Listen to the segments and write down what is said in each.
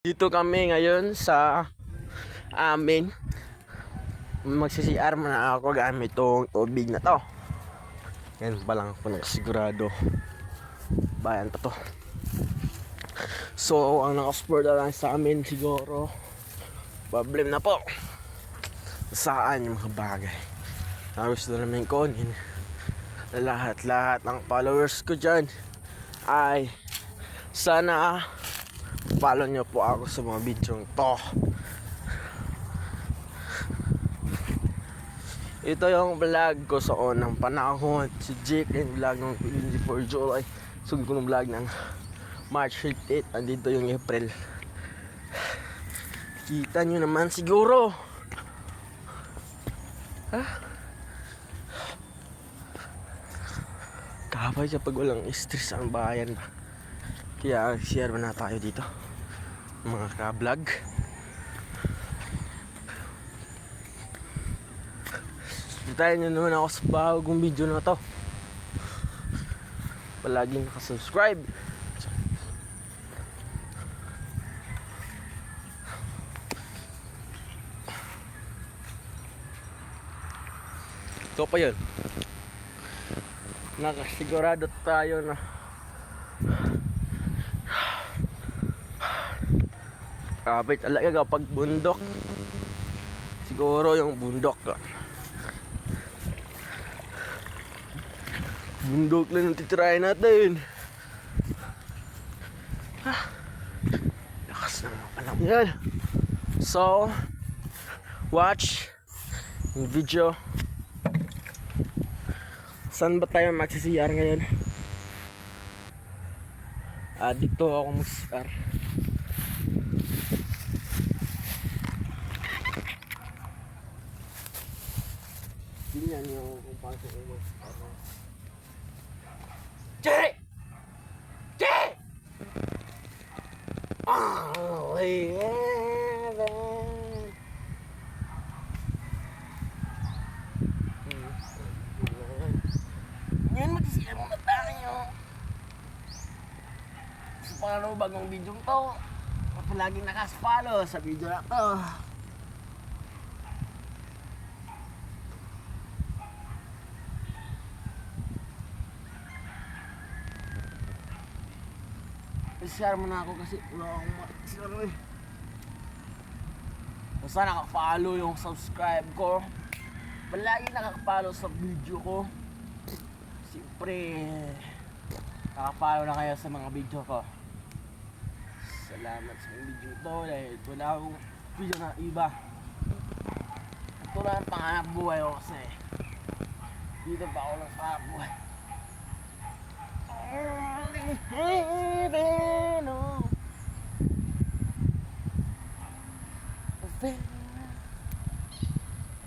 Dito kami ngayon sa amin. Magsi-CR muna ako gamit tong tubig na to. Ngayon pa lang ako nakasigurado. Bayan pa to. So, ang naka-sport na lang sa amin siguro, problem na po. Saan yung mga bagay na gusto namin kunin. Lahat-lahat ng followers ko dyan ay sana follow nyo po ako sa mga video to. Ito yung vlog ko sa unang panahon. Si Jake yung vlog ng 24 July. Sugod ko ng vlog ng March 8. Andito yung April. Kita nyo naman siguro. Ha? Kabay kapag walang stress ang bayan. Kaya share na tayo dito, mga ka-vlog. Hintayin nyo naman ako sa bagong video na to. Palaging nakasubscribe. Ito pa yun. Nakasigurado tayo na kapit talaga kapag bundok. Siguro yung bundok lang ang titry natin. Lakas naman alam yan. So, watch yung video. Saan ba tayo magsisiyar ngayon? Dito ako magsisiyar. Tingnan nyo kung paano ko magsisiyar. Jay! Jay! Oh, heaven. Ngayon magsisiyar muna tayo. So, paano bagong video to? Ako laging nakasfollow sa video na to. I-share mo na ako kasi wala akong ma-share eh. Basta naka-follow yung subscribe ko. Palagi nakaka-follow sa video ko. Siyempre naka-follow na kayo sa mga video ko. Salamat sa mga video to dahil wala akong video na iba. Ito lang ang pangarap buhay ko kasi dito pa ako lang pangarap buhay. Heaven, oh.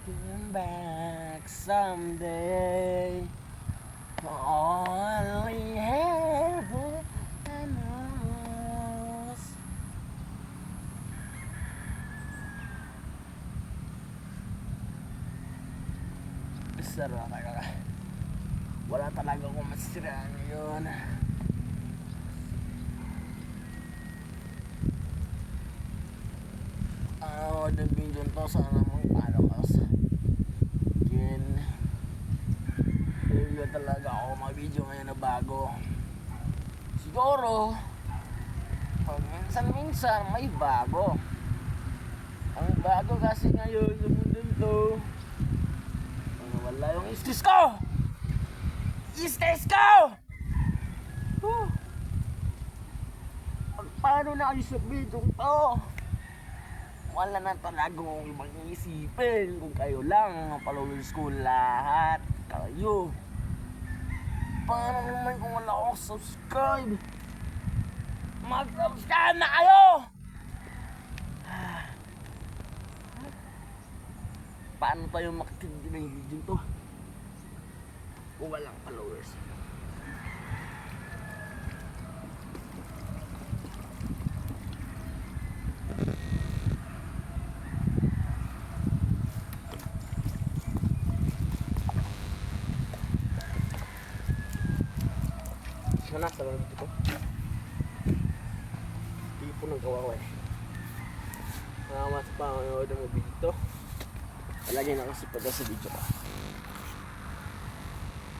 Come back someday. Only heaven knows. Sarap talaga. Wala talaga akong masisiraan ngayon. The video to sana mong palakas. Again, hindi talaga ako mag-video ngayon na bago. Siguro pag minsan may bago. Ang bago kasi ngayon sa mundo ito, wala yung stress ko! Stress ko! Paano na kayo sa video to? Wala na talaga kung ibang iisipin. Kung kayo lang ang followers ko, lahat kayo. Paano naman kung wala akong subscribe? Mag-subscribe na kayo! Paano tayo makatindi ng video to kung walang followers? Sana sa mga dito. Hindi po nang gawa ko eh. salamat sa panonood mo video. Palagi nakasupport sa video ko.